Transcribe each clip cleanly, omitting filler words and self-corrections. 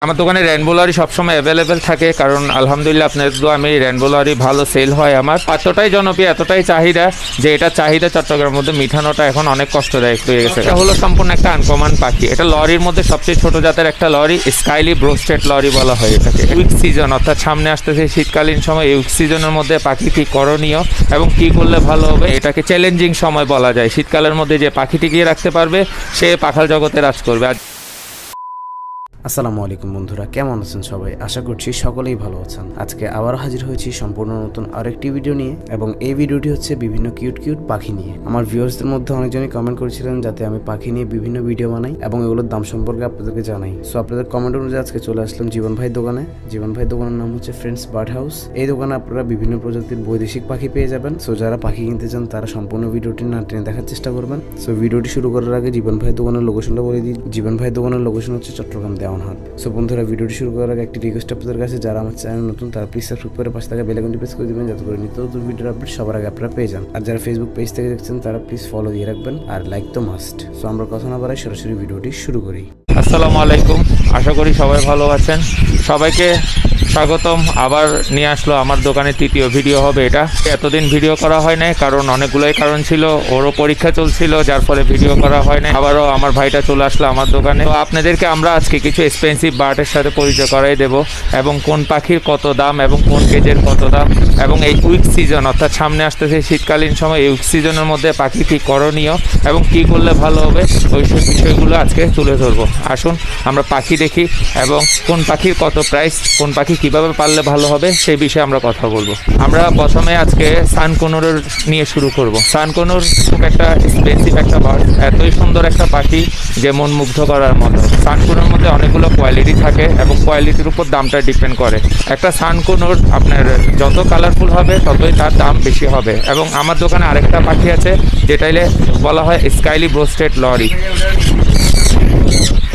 আমার দোকানে rainbow lorry সবসময় অ্যাভেলেবেল থাকে, কারণ আলহামদুলিল্লাহ আপনাদের তো আমি রেইনবো লরি ভালো সেল হয় আমার। এতটাই জনপ্রিয়, এতটাই চাহিদা যে এটা চাহিদা চট্টগ্রামের মধ্যে মিঠানোটা এখন অনেক কষ্টদায়ক হয়ে গেছে। এটা হলো সম্পূর্ণ একটা আনকমন পাখি। এটা লরির মধ্যে সবচেয়ে ছোট জাতের একটা লরি, স্কাইলি ব্রোস্টেড লরি বলা হয় এটাকে। উইক সিজন অর্থাৎ সামনে আসতেছে শীতকালীন সময়, এই উইক সিজনের মধ্যে পাখি কি করণীয় এবং কি করলে ভালো হবে, এটাকে চ্যালেঞ্জিং সময় বলা যায়। শীতকালের মধ্যে যে পাখি টিকিয়ে রাখতে পারবে সে পাখাল জগতে রাজ করবে। আসসালামু আলাইকুম বন্ধুরা, কেমন আছেন সবাই? আশা করছি সকলেই ভালো আছেন। আজকে আবার হাজির হয়েছি সম্পূর্ণ নতুন আরেকটি ভিডিও নিয়ে, এবং এই ভিডিওটি হচ্ছে বিভিন্ন কিউট পাখি নিয়ে। আমার ভিউয়ার্সদের মধ্যে অনেকজনই কমেন্ট করেছিলেন যাতে আমি পাখি নিয়ে বিভিন্ন ভিডিও বানাই এবং এগুলোর দাম সম্পর্কে আপনাদেরকে জানাই। সো আপনাদের কমেন্ট অনুযায়ী আজকে চলে আসলাম জীবন ভাই দোকানে। জীবন ভাই দোকানের নাম হচ্ছে ফ্রেন্ডস বার্ড হাউস। এই দোকানে আপনারা বিভিন্ন প্রজাতির বৈদেশিক পাখি পেয়ে যাবেন। সো যারা পাখি কিনতে চান তারা সম্পূর্ণ ভিডিওটি না টেনে দেখার চেষ্টা করবেন। সো ভিডিওটি শুরু করার আগে জীবন ভাই দোকানের লোকেশনটা বলে দিই। জীবন ভাই দোকানের লোকেশন হচ্ছে চট্টগ্রাম দেওয়ানহাট। সো বন্ধুরা, ভিডিওটি শুরু করার আগে একটি রিকোয়েস্ট আপনাদের কাছে, যারা আমার চ্যানেল নতুন তারা প্লিজ সাবস্ক্রাইব করে পাশে থাকা বেল আইকনটি প্রেস করে দিবেন, যাতে করে নিত্য নতুন ভিডিওর আপডেট সবার আগে আপনারা পেয়ে যান। আর যারা ফেসবুক পেজ থেকে দেখছেন তারা প্লিজ ফলো দিয়ে রাখবেন, আর লাইক তো মাস্ট। সো আমরা কথা না বাড়াই সরাসরি ভিডিওটি শুরু করি। আসসালামু আলাইকুম, আশা করি সবাই ভালো আছেন। সবাইকে স্বাগতম। আবার নিয়ে আসলো আমার দোকানে তৃতীয় ভিডিও হবে এটা। এতদিন ভিডিও করা হয় নাই, কারণ অনেকগুলোই কারণ ছিল। ওরও পরীক্ষা চলছিল, যার ফলে ভিডিও করা হয় নাই। আবারও আমার ভাইটা চলে আসলো আমার দোকানে। তো আপনাদেরকে আমরা আজকে কিছু এক্সপেন্সিভ বার্ডের সাথে পরিচয় করাই দেব, এবং কোন পাখির কত দাম এবং কোন কেজের কত দাম, এবং এই উইক সিজন অর্থাৎ সামনে আসতেছে শীতকালীন সময়, এই উইক সিজনের মধ্যে পাখি কি করণীয় এবং কি করলে ভালো হবে, ওই সব বিষয়গুলো আজকে তুলে ধরবো। আসুন আমরা পাখি দেখি এবং কোন পাখির কত প্রাইস, কোন পাখি কিভাবে পারলে ভালো হবে সেই বিষয়ে আমরা কথা বলবো। আমরা প্রথমে আজকে সানকনুরের নিয়ে শুরু করব। সানকনুর খুব একটা এক্সপেন্সিভ একটা বার্ড, এতই সুন্দর একটা পাখি যে মন মুগ্ধ করার মতো। সানকনুর মধ্যে অনেকগুলো কোয়ালিটি থাকে এবং কোয়ালিটির উপর দামটা ডিপেন্ড করে। একটা সানকনুর আপনার যত কালারফুল হবে ততই তার দাম বেশি হবে। এবং আমার দোকানে আরেকটা পাখি আছে যেটাইলে বলা হয় স্কাইলি ব্রোস্টেড লরি।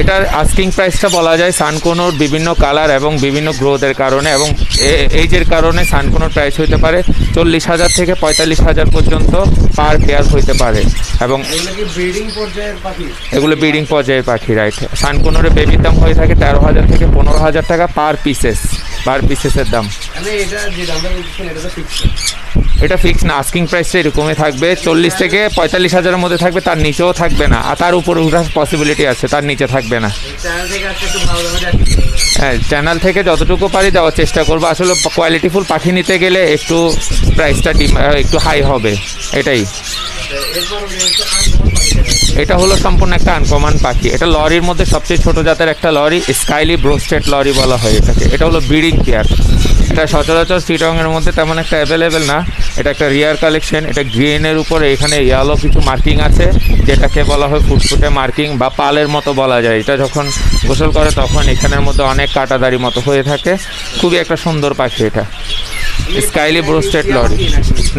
এটার আস্কিং প্রাইসটা বলা যায় সানকনুর বিভিন্ন কালার এবং বিভিন্ন গ্রোথের কারণে এবং এইজের কারণে সানকনুর প্রাইস হইতে পারে 40,000 থেকে 45,000 পর্যন্ত পার পেয়ার হইতে পারে। এবং এগুলো ব্রিডিং পর্যায়ের পাখি, রাইট। সানকনুরের বেবির দাম হয়ে থাকে 13,000 থেকে 15,000 টাকা পার পিসেসের দাম। এটা ফিক্স না, আস্কিং প্রাইসটা এরকমই থাকবে। 40 থেকে 45,000-এর মধ্যে থাকবে, তার নিচেও থাকবে না, আর তার উপরে ওঠার পসিবিলিটি আছে, তার নিচে থাকবে না। হ্যাঁ, চ্যানেল থেকে যতটুকু পারি দেওয়ার চেষ্টা করবো। আসলে কোয়ালিটিফুল পাখি নিতে গেলে একটু প্রাইসটা একটু হাই হবে, এটাই। এটা হলো সম্পূর্ণ একটা আনকমন পাখি। এটা লরির মধ্যে সবচেয়ে ছোট জাতের একটা লরি, স্কাইলি ব্রোস্টেড লরি বলা হয় এটাকে। এটা হলো ব্রিডিং পেয়ার। এটা সচরাচর চিটাগংয়ের মধ্যে তেমন একটা অ্যাভেলেবেল না, এটা একটা রিয়ার কালেকশন। এটা গ্রিনের উপরে এখানে ইয়েলো কিছু মার্কিং আছে, যেটাকে বলা হয় ফুটফুটে মার্কিং বা পালের মতো বলা যায়। এটা যখন গোসল করে তখন এখানের মধ্যে অনেক কাটাদারি মতো হয়ে থাকে। খুবই একটা সুন্দর পাখি এটা, স্কাইলি ব্রোস্টেড লরি।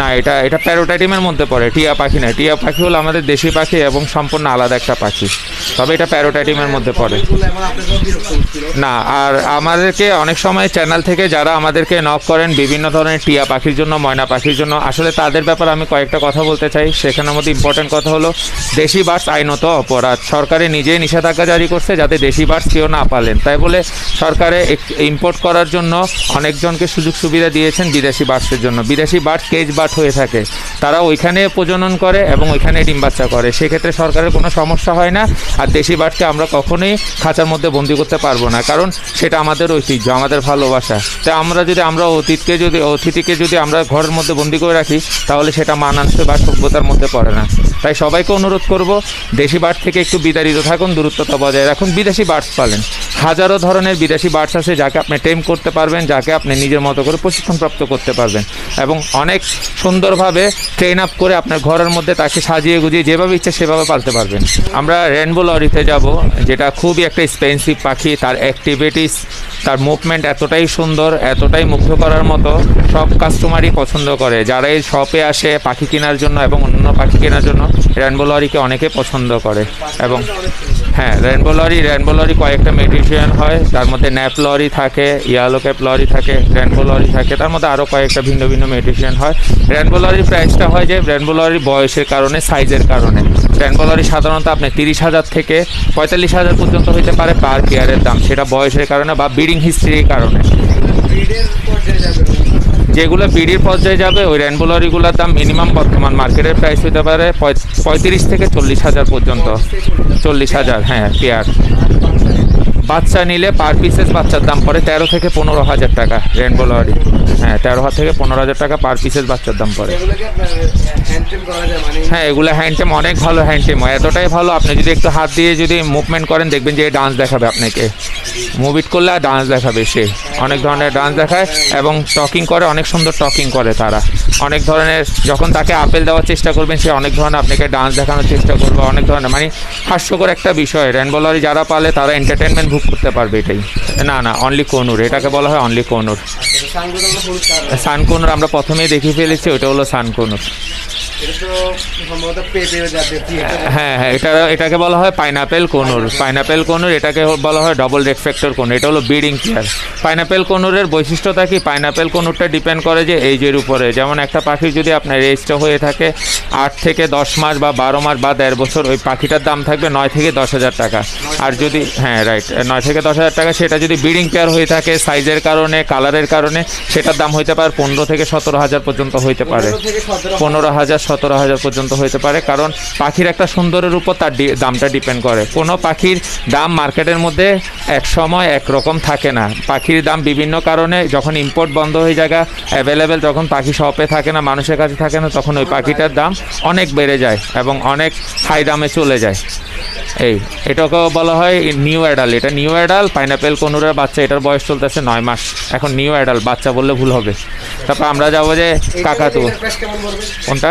না, এটা প্যারোটাইটিমের মধ্যে পড়ে, টিয়া পাখি না। টিয়া পাখি হলো আমাদের দেশি পাখি এবং সম্পূর্ণ আলাদা একটা পাখি, তবে এটা প্যারোটাইটিমের মধ্যে পড়ে না। আর আমাদেরকে অনেক সময় চ্যানেল থেকে যারা আমাদেরকে নক করেন বিভিন্ন ধরনের টিয়া পাখির জন্য, ময়না পাখির জন্য, আসলে তাদের ব্যাপারে আমি কয়েকটা কথা বলতে চাই। সেখানের মধ্যে ইম্পর্টেন্ট কথা হলো দেশি বার্ডস আইনত অপরাধ। সরকারে নিজেই নিষেধাজ্ঞা জারি করছে যাতে দেশি বার্ডস কেউ না পালেন, তাই বলে সরকারে ইম্পোর্ট করার জন্য অনেকজনকে সুযোগ সুবিধা দিয়েছেন বিদেশি বার্ডসের জন্য। বিদেশি বার্ডস কেজ বার্ড হয়ে থাকে, তারা ওইখানে প্রজনন করে এবং ওইখানে ডিম বাচ্চা করে, সেক্ষেত্রে সরকারের কোনো সমস্যা হয় না। আর দেশি বার্ডকে আমরা কখনোই খাঁচার মধ্যে বন্দি করতে পারবো না, কারণ সেটা আমাদের ঐতিহ্য, আমাদের ভালোবাসা। তাই আমরা অতিথিকে যদি আমরা ঘরের মধ্যে বন্দি করে রাখি তাহলে সেটা মানানসই বা সভ্যতার মধ্যে পড়ে না। তাই সবাইকে অনুরোধ করব, দেশি বার্ড থেকে একটু বিতাড়িত থাকুন, দূরত্বতা বজায় রাখুন, বিদেশি বার্ডস পালেন। হাজারো ধরনের বিদেশি বার্ডস আছে যাকে আপনি টেম করতে পারবেন, যাকে আপনি নিজের মতো করে প্রশিক্ষণপ্রাপ্ত করতে পারবেন এবং অনেক সুন্দরভাবে ট্রেন আপ করে আপনার ঘরের মধ্যে তাকে সাজিয়ে গুজিয়ে যেভাবে ইচ্ছে সেভাবে পালতে পারবেন। আমরা রেইনবো লরিতে যাব, যেটা খুবই একটা এক্সপেন্সিভ পাখি। তার অ্যাক্টিভিটিস, তার মুভমেন্ট এতটাই সুন্দর, এতটাই মুগ্ধ করার মতো, সব কাস্টমারই পছন্দ করে। যারা এই শপে আসে পাখি কেনার জন্য এবং অন্য পাখি কেনার জন্য রেইনবো লরিকে অনেকে পছন্দ করে। এবং হ্যাঁ রেনবো লরি কয়েকটা মেডিসিয়ান হয়, তার মধ্যে ন্যাপ লরি থাকে, ইয়েলো ক্যাপ লরি থাকে, রেনবো লরি থাকে, তার মধ্যে আরও কয়েকটা ভিন্ন ভিন্ন মেডিসিয়ান হয়। রেনবো লরির প্রাইসটা হয় যে রেনবো লরির বয়সের কারণে, সাইজের কারণে। রেনবো লরি সাধারণত আপনি 30,000 থেকে 45,000 পর্যন্ত হইতে পারে পার পেয়ারের দাম, সেটা বয়সের কারণে বা ব্রিডিং হিস্ট্রির কারণে। যেগুলো বিডির পর্যায়ে যাবে ওই রেনবো লরিগুলোর দাম মিনিমাম বর্তমান মার্কেটের প্রাইস হতে পারে 35 থেকে 40,000 পর্যন্ত। 40,000, হ্যাঁ পেয়ার। বাচ্চা নিলে পার পিসেস বাচ্চার দাম পড়ে 13 থেকে 15,000 টাকা রেনবো লরি। হ্যাঁ 13 থেকে 15,000 টাকা পার পিসেস বাচ্চার দাম পড়ে। হ্যাঁ এগুলো হ্যান্ডটেম, অনেক ভালো হ্যান্ডটেম হয়, এতটাই ভালো আপনি যদি একটু হাত দিয়ে যদি মুভমেন্ট করেন দেখবেন যে ডান্স দেখাবে আপনাকে। মুভ ইট করলে ডান্স দেখাবে, সে অনেক ধরনের ডান্স দেখায় এবং টকিং করে, অনেক সুন্দর টকিং করে তারা। অনেক ধরনের যখন তাকে আপেল দেওয়ার চেষ্টা করবেন সে অনেক ধরনের আপনাকে ডান্স দেখানোর চেষ্টা করবে, অনেক ধরনের মানে হাস্যকর একটা বিষয়। রেনবো লরি যারা পালে তারা এন্টারটেনমেন্ট ভোগ করতে পারবে এটাই। না অনলি কোনুর, এটাকে বলা হয় অনলি কোনুর। সানকোনুর আমরা প্রথমেই দেখিয়ে ফেলেছি, ওটা হলো সানকোনুর। হ্যাঁ এটাকে বলা হয় পাইনাপেল কোনুর। পাইনাপেল কোনুর এটাকে বলা হয় ডবল রেফ্লেক্টর কোনুর, এটা হলো ব্রিডিং পেয়ার। পাইনাপেল কোনুরের বৈশিষ্ট্যটা কি, পাইনাপেল কোনুরটা ডিপেন্ড করে যে এইজের উপরে। যেমন একটা পাখির যদি আপনার এজটা হয়ে থাকে 8 থেকে 10 মাস বা 12 মাস বা 1.5 বছর, ওই পাখিটার দাম থাকবে 9 থেকে 10,000 টাকা। আর যদি হ্যাঁ রাইট 9 থেকে 10,000 টাকা, সেটা যদি ব্রিডিং পেয়ার হয়ে থাকে সাইজের কারণে, কালারের কারণে, সেটার দাম হইতে পারে 15 থেকে 17,000 পর্যন্ত হইতে পারে। 15,000 17,000 পর্যন্ত হইতে পারে, কারণ পাখির একটা সুন্দরের উপর তার দামটা ডিপেন্ড করে। কোনো পাখির দাম মার্কেটের মধ্যে এক সময় একরকম থাকে না। পাখির দাম বিভিন্ন কারণে, যখন ইম্পোর্ট বন্ধ হয়ে যায়, অ্যাভেলেবেল যখন পাখি শপে থাকে না, মানুষের কাছে থাকে না, তখন ওই পাখিটার দাম অনেক বেড়ে যায় এবং অনেক হাই দামে চলে যায়। এটাকেও বলা হয় নিউ অ্যাডাল। এটা নিউ অ্যাডাল পাইনাপেল কোনুরের বাচ্চা, এটার বয়স চলতেছে 9 মাস। এখন নিউ অ্যাডাল বাচ্চা বললে ভুল হবে। তারপর আমরা যাবো যে কাকাতু, কোনটা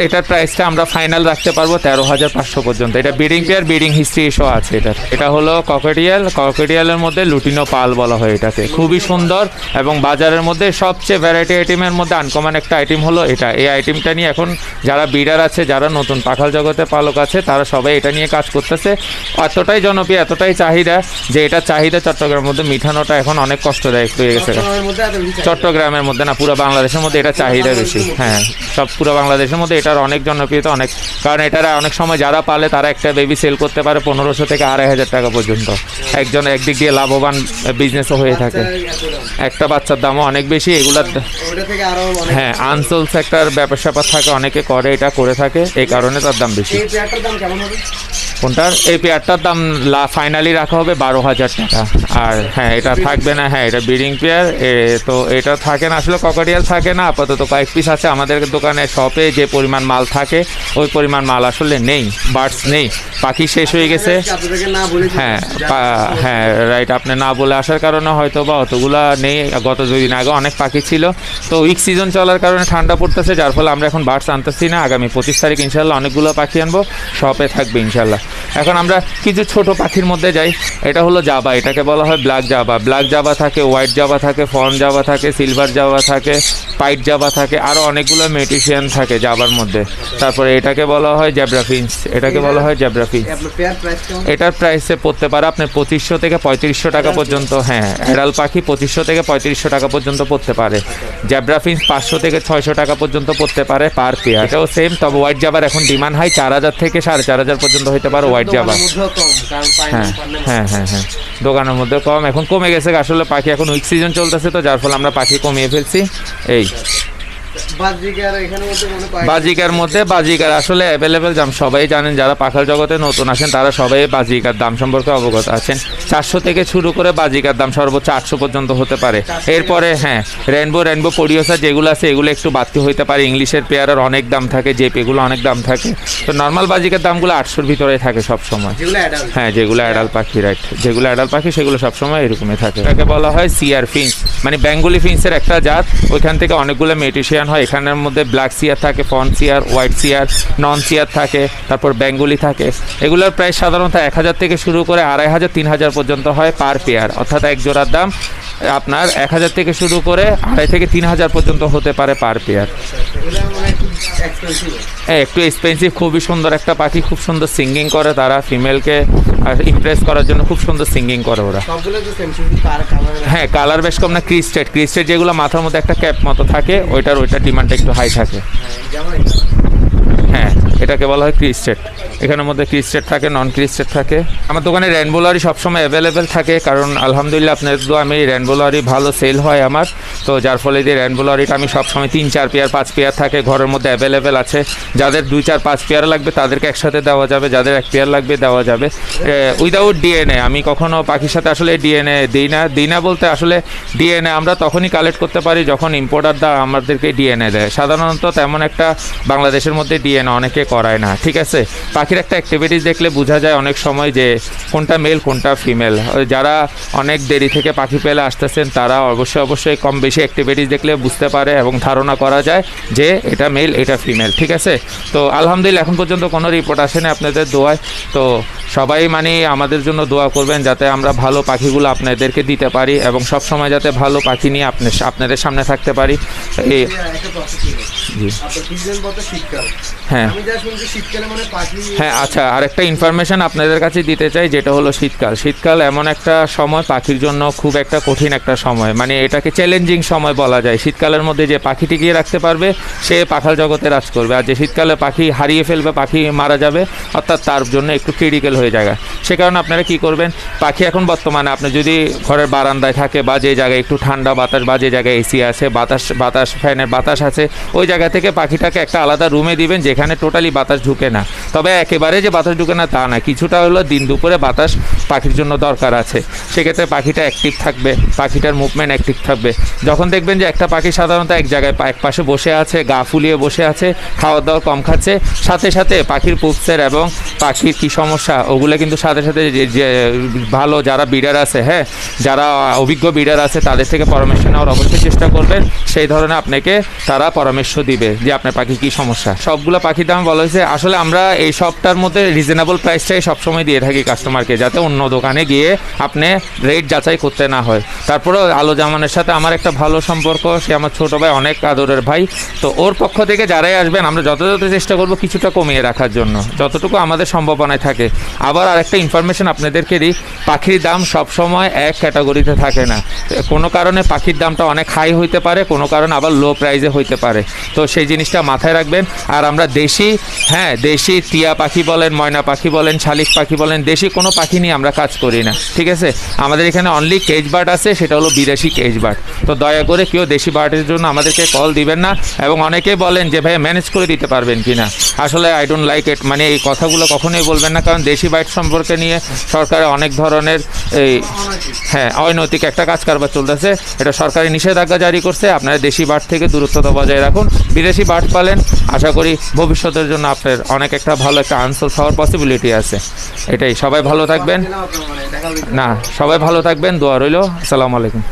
এটার প্রাইসটা আমরা ফাইনাল রাখতে পারবো 13,500 পর্যন্ত। এটা breeding pair, breeding history show আছে এটার। এটা হলো ককেডিয়ালের মধ্যে লুটিনো পাল বলা হয় এটাকে, খুবই সুন্দর এবং বাজারের মধ্যে সবচেয়ে ভ্যারাইটি আইটেমের মধ্যে আনকমন একটা আইটেম হলো এটা। এই আইটেমটা নিয়ে এখন যারা ব্রিডার আছে, যারা নতুন পাখাল জগতে পালক আছে, তারা সবাই এটা নিয়ে কাজ করতেছে। এতটাই জনপ্রিয়, এতটাই চাহিদা যে এটা চাহিদা চট্টগ্রামের মধ্যে মিঠানোটা এখন অনেক কষ্টদায়ক হয়ে গেছে। চট্টগ্রামের মধ্যে না, পুরো বাংলাদেশের মধ্যে এটা চাহিদা বেশি। হ্যাঁ সব পুরো বাংলাদেশের মধ্যে এটার অনেক জনপ্রিয়তা অনেক, কারণ এটারা অনেক সময় যারা পালে তারা একটা বেবি সেল করতে পারে 1500 থেকে 2,500 টাকা পর্যন্ত। একজন একদিক দিয়ে লাভবান বিজনেসও হয়ে থাকে। একটা বাচ্চার দামও অনেক বেশি এগুলার। হ্যাঁ আনসোল সেক্টর ব্যাপার স্যাপার থাকে, অনেকে করে, এটা করে থাকে, এই কারণে তার দাম বেশি। কোনটার? এই পেয়ারটার দাম ফাইনালি রাখা হবে 12,000 টাকা। আর হ্যাঁ এটা থাকবে না, হ্যাঁ এটা ব্রিডিং পেয়ার, তো এটা থাকে না আসলে, ককাডিয়াল থাকে না আপাতত, কয়েক পিস আছে আমাদের দোকানে। শপে যে পরিমাণ মাল থাকে ওই পরিমাণ মাল আসলে নেই, বার্ডস নেই, পাখি শেষ হয়ে গেছে। হ্যাঁ রাইট, আপনি না বলে আসার কারণে হয়তো বা অতগুলা নেই। গত 2 দিন আগে অনেক পাখি ছিল, তো উইক সিজন চলার কারণে ঠান্ডা পড়তেছে, যার ফলে আমরা এখন বার্ডস আনতেছি না। আগামী 25 তারিখ ইনশাল্লাহ অনেকগুলো পাখি আনবো, শপে থাকবে ইনশাল্লাহ। এখন আমরা কিছু ছোট পাখির মধ্যে যাই। এটা হলো জাবা, এটাকে বলা হয় ব্ল্যাক জাবা। ব্ল্যাক জাবা থাকে, হোয়াইট জাবা থাকে, ফন জাবা থাকে, সিলভার জাবা থাকে, পাইট জাবা থাকে, আরও অনেকগুলো মেডিসিয়ান থাকে জাবার মধ্যে। তারপরে এটাকে বলা হয় জেব্রা ফিন্স, এটাকে বলা হয় জেব্রা ফিন্স। এটার প্রাইসে পড়তে পারে আপনার 2500 থেকে 3500 টাকা পর্যন্ত। হ্যাঁ অ্যাডাল পাখি 2500 থেকে 3500 টাকা পর্যন্ত পড়তে পারে। জেব্রা ফিন্স 500 থেকে 600 টাকা পর্যন্ত পড়তে পারে পার পেয়ার। এটাও সেম, তবে হোয়াইট জাবার এখন ডিমান্ড হাই, 4000 থেকে 4,500 পর্যন্ত হতে পারে হোয়াইট জাবা। হ্যাঁ দোকানের মধ্যে কম, এখন কমে গেছে আসলে পাখি, এখন উইক সিজন চলতেছে, তো যার ফলে আমরা পাখি কমিয়ে ফেলছি। এই বাজিকার আসলে অ্যাভেলেবেল দাম সবাই জানেন, যারা পাখাল জগতে নতুন আসেন তারা সবাই বাজিকার দাম সম্পর্কে অবগত আছেন। 400 থেকে শুরু করে বাজিকার দাম সর্বোচ্চ 800 পর্যন্ত হতে পারে। এরপরে হ্যাঁ রেনবো পরিওসার যেগুলো আছে এগুলো একটু বাড়তি হইতে পারে। ইংলিশের পেয়ারের অনেক দাম থাকে, জেপেগুলো অনেক দাম থাকে, তো নর্মাল বাজিকার দামগুলো 800-র ভিতরে থাকে সবসময়। হ্যাঁ যেগুলো অ্যাডাল পাখি, রাইট, যেগুলো অ্যাডাল পাখি সেগুলো সবসময় এরকমই থাকে। এটাকে বলা হয় সিয়ার ফিন্স, মানে বেঙ্গলি ফিন্সের একটা জাত। ওইখান থেকে অনেকগুলো মেডিসিয়ান হয়। এখানের মধ্যে ব্ল্যাক সিয়ার থাকে, ফন সিয়ার, হোয়াইট সিয়ার, নন সিয়ার থাকে, তারপর বেঙ্গলি থাকে। এগুলোর প্রাইস সাধারণত 1000 থেকে শুরু করে 2500-3000 পর্যন্ত হয় পার পেয়ার, অর্থাৎ এক জোড়ার দাম আপনার 1000 থেকে শুরু করে 2500 থেকে 3000 পর্যন্ত হতে পারে পার পেয়ার। হ্যাঁ একটু এক্সপেন্সিভ, খুবই সুন্দর একটা পাখি, খুব সুন্দর সিঙ্গিং করে তারা, ফিমেলকে ইমপ্রেস করার জন্য খুব সুন্দর সিঙ্গিং করে ওরা। হ্যাঁ কালার বেশ কম না, ক্রিস্টেড যেগুলো মাথার মধ্যে একটা ক্যাপ মতো থাকে ওইটার ডিমান্ডটা একটু হাই থাকে। হ্যাঁ এটাকে বলা হয় ক্রিস্টেড, এখানের মধ্যে ক্রিস্টেড থাকে, নন ক্রিস্টেড থাকে। আমার দোকানে রেনবো লরি সবসময় অ্যাভেলেবেল থাকে, কারণ আলহামদুলিল্লাহ আপনাদের তো আমি রেনবো লরি ভালো সেল হয় আমার, তো যার ফলে যে রেনবো লরিটা আমি সবসময় 3-4 পেয়ার 5 পেয়ার থাকে ঘরের মধ্যে অ্যাভেলেবেল আছে। যাদের 2-4-5 পেয়ার লাগবে তাদেরকে একসাথে দেওয়া যাবে, যাদের 1 পেয়ার লাগবে দেওয়া যাবে উইদাউট ডিএনএ। আমি কখনো পাখির সাথে আসলে ডিএনএ দিই না বলতে আসলে ডিএনএ আমরা তখনই কালেক্ট করতে পারি যখন ইম্পোর্টাররা আমাদেরকে ডিএনএ দেয়। সাধারণত তেমন একটা বাংলাদেশের মধ্যে ডিএনএ অনেকে করায় না, ঠিক আছে। পাখির একটা অ্যাক্টিভিটিস দেখলে বোঝা যায় অনেক সময় যে কোনটা মেল কোনটা ফিমেল। যারা অনেক দেরি থেকে পাখি পেলে আসতেছেন তারা অবশ্যই কম বেশি অ্যাক্টিভিটিস দেখলে বুঝতে পারে এবং ধারণা করা যায় যে এটা মেল এটা ফিমেল, ঠিক আছে। তো আলহামদুলিল্লাহ এখন পর্যন্ত কোনো রিপোর্ট আসেনি আপনাদের দোয়ায়। তো সবাই মানে আমাদের জন্য দোয়া করবেন যাতে আমরা ভালো পাখিগুলো আপনাদেরকে দিতে পারি এবং সব সময় যাতে ভালো পাখি নিয়ে আপনাদের সামনে থাকতে পারি। এই হ্যাঁ হ্যাঁ আচ্ছা, আরেকটা ইনফরমেশন আপনাদের কাছে দিতে চাই, যেটা হলো শীতকাল এমন একটা সময় পাখির জন্য খুব একটা কঠিন একটা সময়, মানে এটাকে চ্যালেঞ্জিং সময় বলা যায়। শীতকালের মধ্যে যে পাখি টিকিয়ে রাখতে পারবে সে পাখাল জগতে রাজ করবে, আর যে শীতকালে পাখি হারিয়ে ফেলবে, পাখি মারা যাবে, অর্থাৎ তার জন্য একটু ক্রিটিক্যাল হয়ে যায়। সে কারণে আপনারা কি করবেন, পাখি এখন বর্তমানে আপনি যদি ঘরের বারান্দায় থাকে বা যে জায়গায় একটু ঠান্ডা বাতাস বা যে জায়গায় এসি আছে, বাতাস ফ্যানের বাতাস আছে, ওই জায়গা থেকে পাখিটাকে একটা আলাদা রুমে দিবেন যেখানে টোটালি বাতাস ঢুকে না। তবে একেবারে যে বাতাস ঢুকে না তা না, কিছুটা হলো দিন দুপুরে বাতাস পাখির জন্য দরকার আছে। সেক্ষেত্রে পাখিটা অ্যাক্টিভ থাকবে, পাখিটার মুভমেন্ট অ্যাক্টিভ থাকবে। যখন দেখবেন যে একটা পাখি সাধারণত এক জায়গায় এক পাশে বসে আছে, গা ফুলিয়ে বসে আছে, খাওয়া দাওয়া কম খাচ্ছে, সাথে সাথে পাখির পুপসের এবং পাখির কী সমস্যা ওগুলো কিন্তু সাথে সাথে যে ভালো যারা বিডার আছে, হ্যাঁ যারা অভিজ্ঞ বিডার আছে তাদের থেকে পরামর্শ নেওয়ার অবশ্যই চেষ্টা করবেন। সেই ধরনের আপনাকে তারা পরামর্শ দিবে যে আপনার পাখি কী সমস্যা। সবগুলো পাখির দাম বলা হয়েছে, আসলে আমরা এই সবটার মধ্যে রিজনেবল প্রাইসটাই সবসময় দিয়ে থাকি কাস্টমারকে, যাতে অন্য দোকানে গিয়ে আপনি রেট যাচাই করতে না হয়। তারপরেও আলো জামানের সাথে আমার একটা ভালো সম্পর্ক, সে আমার ছোটো ভাই, অনেক আদরের ভাই। তো ওর পক্ষ থেকে যারাই আসবেন আমরা যথাযথ চেষ্টা করব কিছুটা কমিয়ে রাখার জন্য, যতটুকু আমাদের সম্ভাবনায় থাকে। আবার আরেকটা ইনফরমেশন আপনাদেরকে দিই, পাখির দাম সবসময় এক ক্যাটাগরিতে থাকে না। কোনো কারণে পাখির দামটা অনেক হাই হইতে পারে, কোনো কারণে আবার লো প্রাইসে হইতে পারে। তো সেই জিনিসটা মাথায় রাখবেন। আর আমরা দেশি টিয়া পাখি বলেন, ময়না পাখি বলেন, শালিক পাখি বলেন, দেশি কোনো পাখি নিয়ে আমরা কাজ করি না, ঠিক আছে। আমাদের এখানে অনলি কেজ বার্ড আছে, সেটা হলো বিদেশি কেজ বার্ড। তো দয়া করে কেউ দেশি বার্ডের জন্য আমাদেরকে কল দিবেন না। এবং অনেকেই বলেন যে ভাই ম্যানেজ করে দিতে পারবেন কি না, আসলে আই ডোন্ট লাইক ইট, মানে এই কথাগুলো কখনোই বলবেন না, কারণ দেশি বার্ড সম্পর্কে নিয়ে সরকারের অনেক ধরনের এই অনৈতিক একটা কাজ কারবার চলতেছে। এটা সরকারি নিষেধাজ্ঞা জারি করছে, আপনারা দেশি বার্ড থেকে দূরত্বতা বজায় রাখুন। বিদেশি বার্ড পালেন, আশা করি ভবিষ্যতের জন্য আপনার অনেক একটা ভালো একটা আনসার হওয়ার পসিবিলিটি আছে। এটাই, সবাই ভালো থাকবেন, সবাই ভালো থাকবেন, দোয়া রইল। আসসালামু আলাইকুম।